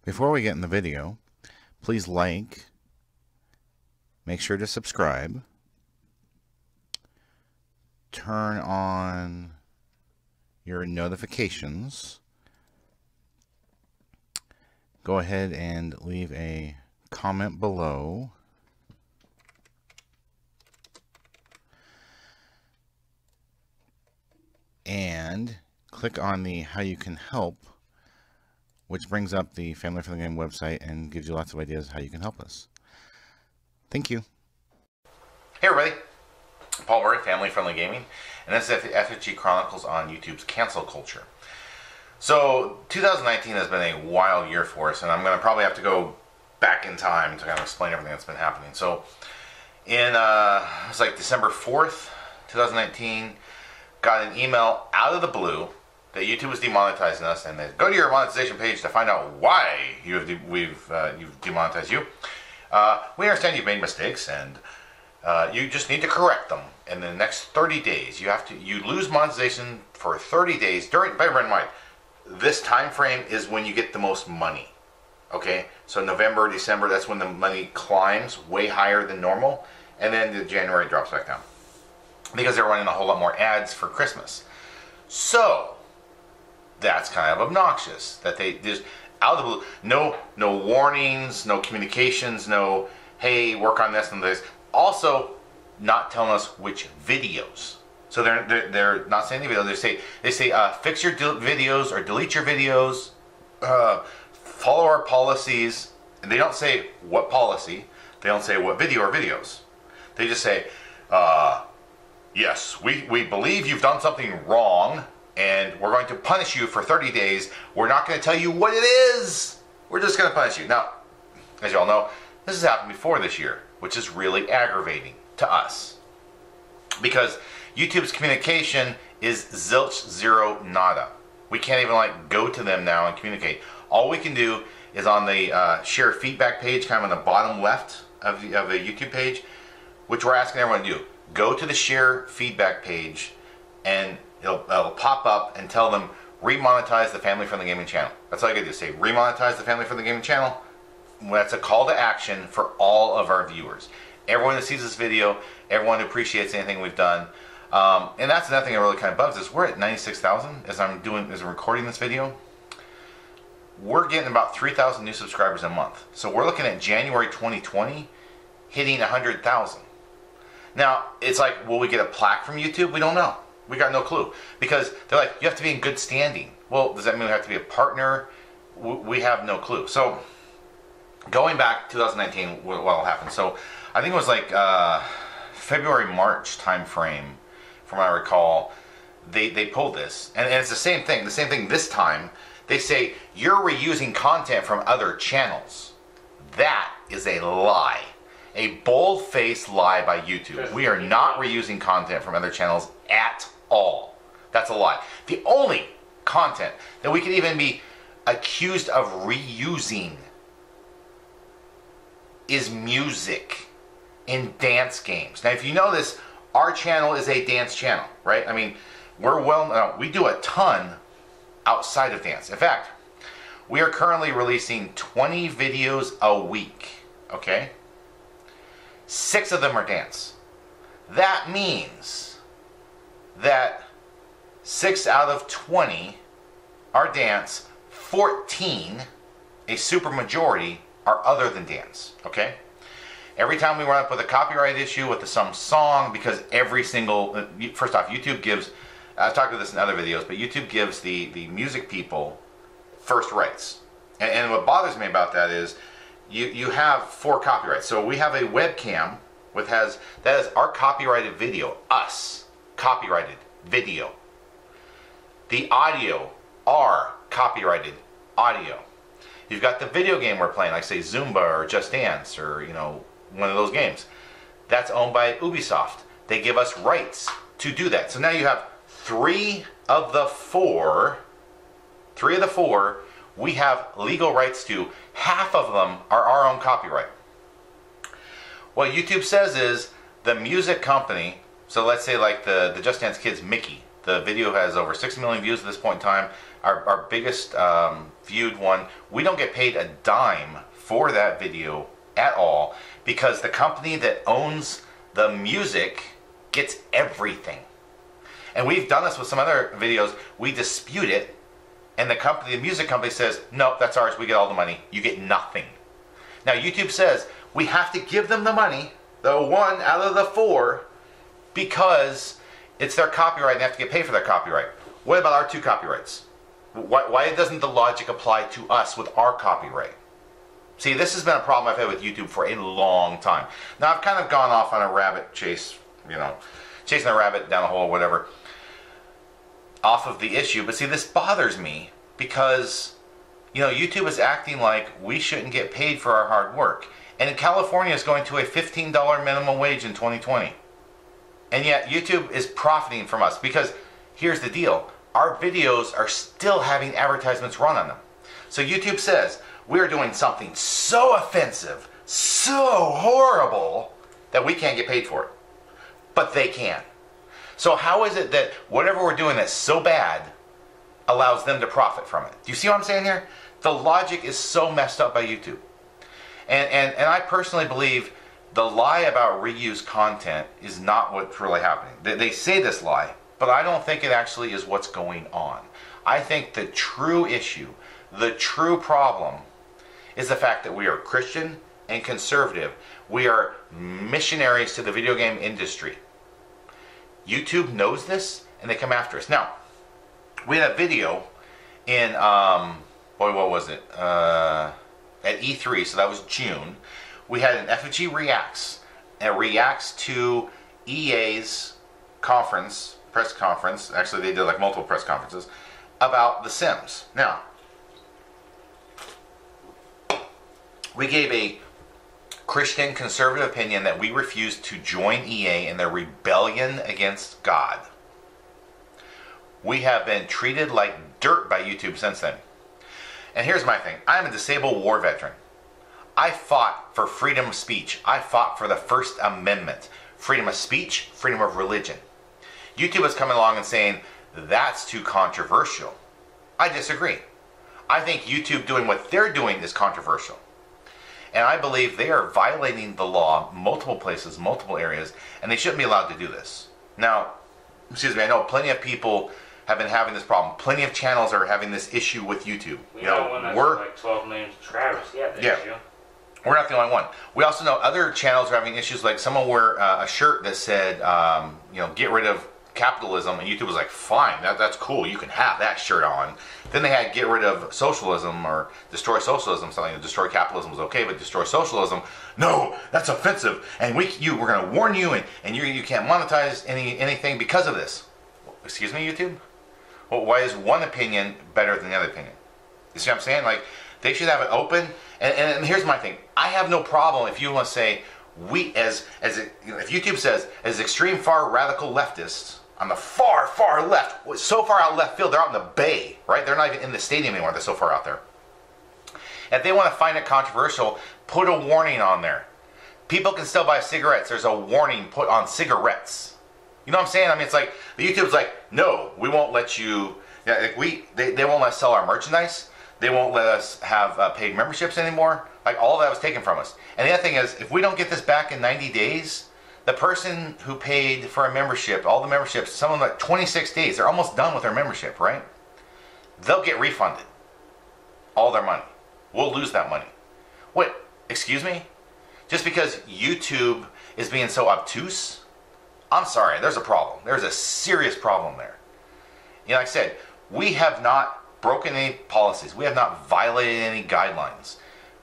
Before we get in the video, please like, make sure to subscribe, turn on your notifications, go ahead and leave a comment below, and click on the How You Can Help, which brings up the Family Friendly Game website and gives you lots of ideas how you can help us. Thank you. Hey everybody, Paul Murray, Family Friendly Gaming, and this is FFG Chronicles on YouTube's cancel culture. So 2019 has been a wild year for us, and I'm going to probably have to go back in time to kind of explain everything that's been happening. So in it's like December 4th, 2019, got an email out of the blue that YouTube was demonetizing us, and they go to your monetization page to find out why you've demonetized you. We understand you've made mistakes, and you just need to correct them. In the next 30 days, you lose monetization for 30 days. Bear in mind, this time frame is when you get the most money. Okay, so November, December, that's when the money climbs way higher than normal, and then the January drops back down because they're running a whole lot more ads for Christmas. So that's kind of obnoxious that they just out of the blue, no warnings, no communications, no hey, work on this and this. Also, not telling us which videos. So they're not saying the video. They say fix your videos or delete your videos. Follow our policies. And they don't say what policy. They don't say what video or videos. They just say, yes, we believe you've done something wrong, and we're going to punish you for 30 days. We're not going to tell you what it is. We're just going to punish you. Now, as you all know, this has happened before this year, which is really aggravating to us. Because YouTube's communication is zilch, zero, nada. We can't even go to them now and communicate. All we can do is on the share feedback page, kind of on the bottom left of a YouTube page, which we're asking everyone to do. Go to the share feedback page, and it'll pop up and tell them remonetize the Family Friendly Gaming channel. That's all you gotta do. Say remonetize the Family Friendly Gaming channel. That's a call to action for all of our viewers. Everyone that sees this video, everyone who appreciates anything we've done. And that's another thing that really kind of bugs us. We're at 96,000 as I'm recording this video. We're getting about 3,000 new subscribers a month. So we're looking at January 2020 hitting 100,000. Now, it's like, will we get a plaque from YouTube? We don't know. We got no clue. Because they're like, you have to be in good standing. Well, does that mean we have to be a partner? We have no clue. So, going back 2019, what happened? So, I think it was like February, March time frame, from what I recall, they pulled this. And it's the same thing. The same thing this time. They say, you're reusing content from other channels. That is a lie. A bold-faced lie by YouTube. We are not reusing content from other channels at all. That's a lie. The only content that we could even be accused of reusing is music in dance games. Now, if you know this, our channel is a dance channel, right? I mean, we do a ton outside of dance. In fact, we are currently releasing 20 videos a week, okay? 6 of them are dance. That means that 6 out of 20 are dance, 14, a super majority, are other than dance, okay? Every time we run up with a copyright issue with some song, because every single, first off, YouTube gives, I've talked about this in other videos, but YouTube gives the music people first rights. And what bothers me about that is, you have 4 copyrights. So we have a webcam that is our copyrighted video, us, copyrighted video. The audio, our copyrighted audio. You've got the video game we're playing, like say Zumba or Just Dance or one of those games. That's owned by Ubisoft. They give us rights to do that. So now you have 3 of the 4 we have legal rights to. Half of them are our own copyright. What YouTube says is the music company, so let's say like the Just Dance Kids Mickey, The video has over 6 million views at this point in time. Our biggest viewed one. We don't get paid a dime for that video at all because the company that owns the music gets everything. And we've done this with some other videos. We dispute it, and the music company says, "Nope, that's ours. We get all the money. You get nothing." Now YouTube says we have to give them the money, the 1 out of the 4, because it's their copyright and they have to get paid for their copyright. What about our 2 copyrights? Why doesn't the logic apply to us with our copyright? See, this has been a problem I've had with YouTube for a long time. Now, I've kind of gone off on a rabbit chase, chasing a rabbit down a hole or whatever, off of the issue. But see, this bothers me because, YouTube is acting like we shouldn't get paid for our hard work. And in California, it's going to a $15 minimum wage in 2020. And yet, YouTube is profiting from us because here's the deal. Our videos are still having advertisements run on them. So YouTube says, we're doing something so offensive, so horrible, that we can't get paid for it. But they can. So how is it that whatever we're doing that's so bad allows them to profit from it? Do you see what I'm saying here? The logic is so messed up by YouTube. And I personally believe the lie about reused content is not what's really happening. They say this lie, but I don't think it actually is what's going on. I think the true issue, the true problem, is the fact that we are Christian and conservative. We are missionaries to the video game industry. YouTube knows this, and they come after us. Now, we had a video in, what was it? At E3, so that was June. We had an FFG Reacts, and it reacts to EA's press conference. Actually, they did like multiple press conferences about The Sims. Now, we gave a Christian conservative opinion that we refused to join EA in their rebellion against God. We have been treated like dirt by YouTube since then. And here's my thing. I'm a disabled war veteran. I fought for freedom of speech. I fought for the First Amendment. Freedom of speech, freedom of religion. YouTube is coming along and saying, that's too controversial. I disagree. I think YouTube doing what they're doing is controversial. And I believe they are violating the law multiple places, multiple areas, and they shouldn't be allowed to do this. Now, excuse me, I know plenty of people have been having this problem. Plenty of channels are having this issue with YouTube. We know one that's like 12 million subscribers. Yeah. Issue. We're not the only one. We also know other channels are having issues, like someone wore a shirt that said, get rid of capitalism, and YouTube was like, fine, that's cool, you can have that shirt on. Then they had get rid of socialism or destroy socialism, something. Destroy capitalism was okay, but destroy socialism, no, that's offensive, and we're going to warn you, and you can't monetize anything because of this. Excuse me, YouTube? Well, why is one opinion better than the other opinion? You see what I'm saying? Like, they should have it open. And here's my thing. I have no problem if you want to say, if YouTube says, as extreme far radical leftists on the far, far left, so far out left field, they're out in the bay, right? They're not even in the stadium anymore. They're so far out there. If they want to find it controversial, put a warning on there. People can still buy cigarettes. There's a warning put on cigarettes. You know what I'm saying? I mean, it's like, the YouTube's like, no, we won't let you, they won't let us sell our merchandise. They won't let us have paid memberships anymore. Like, all of that was taken from us. And the other thing is, if we don't get this back in 90 days, the person who paid for a membership, all the memberships, some of them like 26 days, they're almost done with their membership, right? They'll get refunded all their money. We'll lose that money. What? Excuse me? Just because YouTube is being so obtuse? I'm sorry, there's a problem. There's a serious problem there. Like I said, we have not broken any policies. We have not violated any guidelines.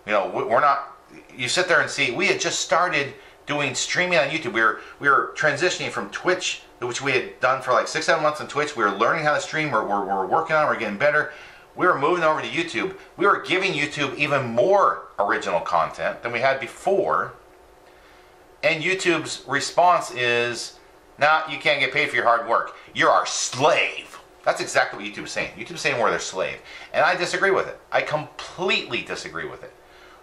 We're not, you sit there and see, we had just started doing streaming on YouTube. We were transitioning from Twitch, which we had done for like 6-7 months on Twitch. We were learning how to stream. We're working on it. We're getting better. We were moving over to YouTube. We were giving YouTube even more original content than we had before. And YouTube's response is, nah, you can't get paid for your hard work. You're our slave. That's exactly what YouTube's saying. YouTube's saying we're their slave. And I disagree with it. I completely disagree with it.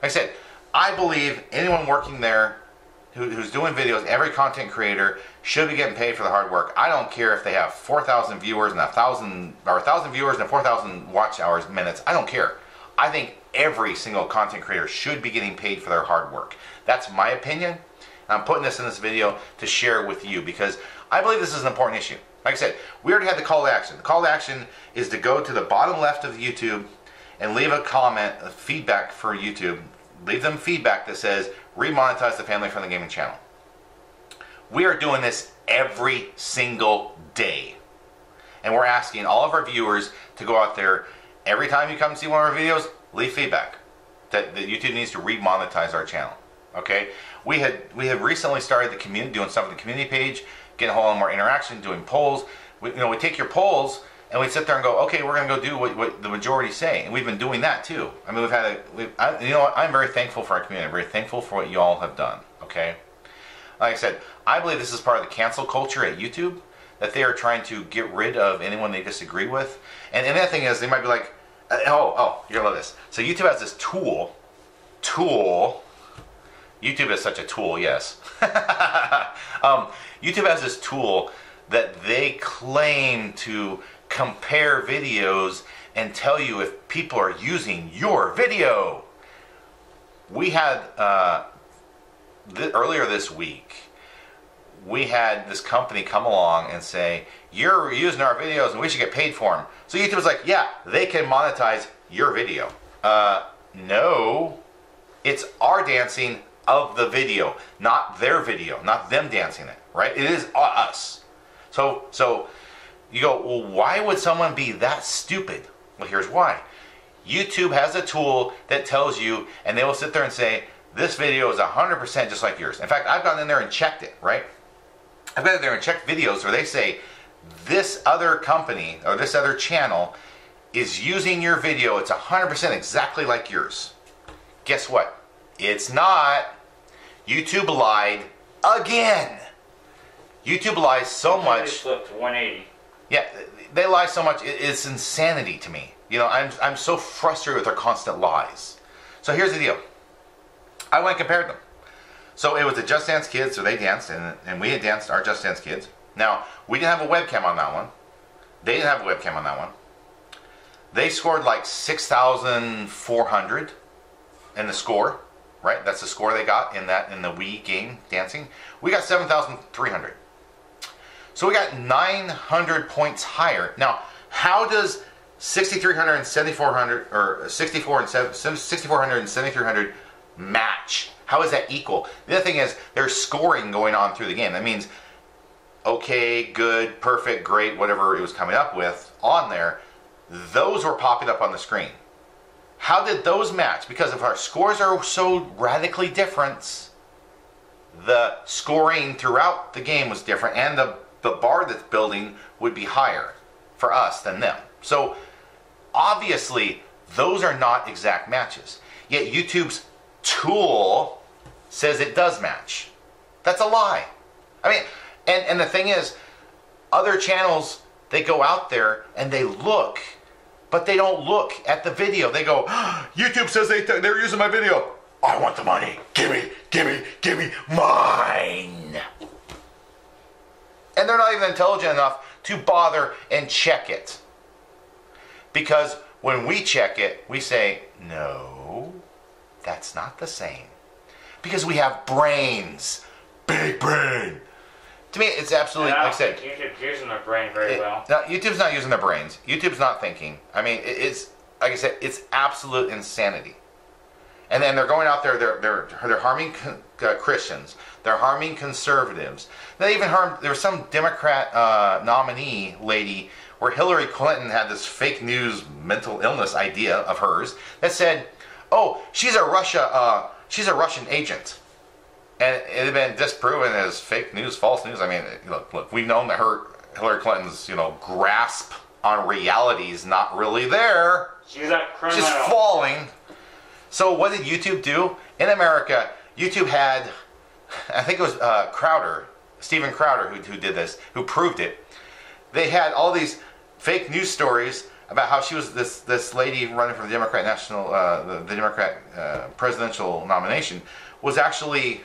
Like I said, I believe anyone working there who's doing videos, every content creator should be getting paid for the hard work. I don't care if they have 4,000 viewers and 1,000 viewers and 4,000 watch hours minutes. I don't care. I think every single content creator should be getting paid for their hard work. That's my opinion. I'm putting this in this video to share with you because I believe this is an important issue. Like I said, we already had the call to action. The call to action is to go to the bottom left of YouTube and leave a comment, a feedback for YouTube. Leave them feedback that says, remonetize the Family Friendly Gaming channel. We are doing this every single day. And we're asking all of our viewers to go out there, every time you come see one of our videos, leave feedback that YouTube needs to remonetize our channel. Okay? We have recently started the community, doing stuff on the community page, getting a whole lot more interaction, doing polls. We take your polls and we sit there and go, okay, we're going to go do what the majority say. And we've been doing that too. I mean, you know what? I'm very thankful for our community. I'm very thankful for what you all have done. Okay? Like I said, I believe this is part of the cancel culture at YouTube, that they are trying to get rid of anyone they disagree with. And the other thing is, they might be like, you're going to love this. So YouTube has this tool. YouTube is such a tool, yes. YouTube has this tool that they claim to compare videos and tell you if people are using your video. We had, earlier this week, we had this company come along and say, you're using our videos and we should get paid for them. So YouTube was like, yeah, they can monetize your video. No, it's our dancing of the video, not their video, not them dancing it, right? It is us. So you go, well, why would someone be that stupid? Well, here's why. YouTube has a tool that tells you, and they will sit there and say, this video is 100% just like yours. In fact, I've gone in there and checked it, right? I've been in there and checked videos where they say, this other company or this other channel is using your video. It's 100% exactly like yours. Guess what? It's not. YouTube lied again. YouTube lies so much. They flipped to 180. Yeah, they lie so much. It's insanity to me. You know, I'm so frustrated with their constant lies. So here's the deal. I went and compared them. So it was the Just Dance Kids, so they danced, and we had danced our Just Dance Kids. Now, we didn't have a webcam on that one. They didn't have a webcam on that one. They scored like 6,400 in the score, right? That's the score they got in the Wii game dancing. We got 7,300. So we got 900 points higher. Now, how does 6,300 and 7,400, or 6,400 and 7,300 match? How is that equal? The other thing is, there's scoring going on through the game. That means, okay, good, perfect, great, whatever it was coming up with on there, those were popping up on the screen. How did those match? Because if our scores are so radically different, the scoring throughout the game was different, and the bar that's building would be higher for us than them. So obviously those are not exact matches. Yet YouTube's tool says it does match. That's a lie. I mean, and the thing is, other channels, they go out there and they look, but they don't look at the video. They go, YouTube says they're using my video. I want the money. Give me mine. And they're not even intelligent enough to bother and check it. Because when we check it, we say, no, that's not the same. Because we have brains. Big brain. To me, it's absolutely, like I said, YouTube's using their brain very well. No, YouTube's not using their brains. YouTube's not thinking. I mean, it's, like I said, it's absolute insanity. And then they're going out there, they're harming Christians. They're harming conservatives. They even harmed, there was some Democrat nominee lady where Hillary Clinton had this fake news mental illness idea of hers that said, oh, she's a Russian agent. And it had been disproven as fake news, false news. I mean, look, we've known that Hillary Clinton's, grasp on reality is not really there. She's a criminal. She's falling. So what did YouTube do? In America, YouTube had, I think it was Steven Crowder who did this, who proved it. They had all these fake news stories about how she was this lady running for the Democrat the Democrat presidential nomination was actually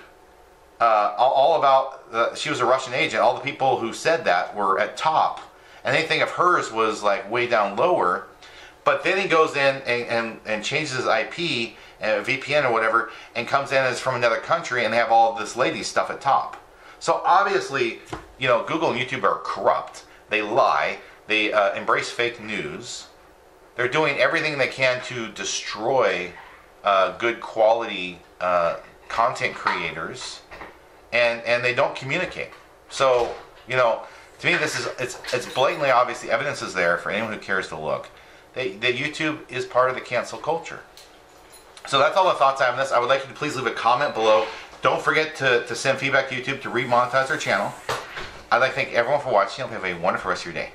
all about she was a Russian agent. All the people who said that were at top, and anything of hers was like way down lower. But then he goes in and changes his IP, VPN or whatever, and comes in as from another country, and they have all of this lady stuff at top. So obviously, you know, Google and YouTube are corrupt. They lie. They embrace fake news. They're doing everything they can to destroy good quality content creators, and they don't communicate. So, you know, to me, this is it's blatantly obvious. The evidence is there for anyone who cares to look. That YouTube is part of the cancel culture. So that's all the thoughts I have on this. I would like you to please leave a comment below. Don't forget to send feedback to YouTube to remonetize our channel. I'd like to thank everyone for watching. I hope you have a wonderful rest of your day.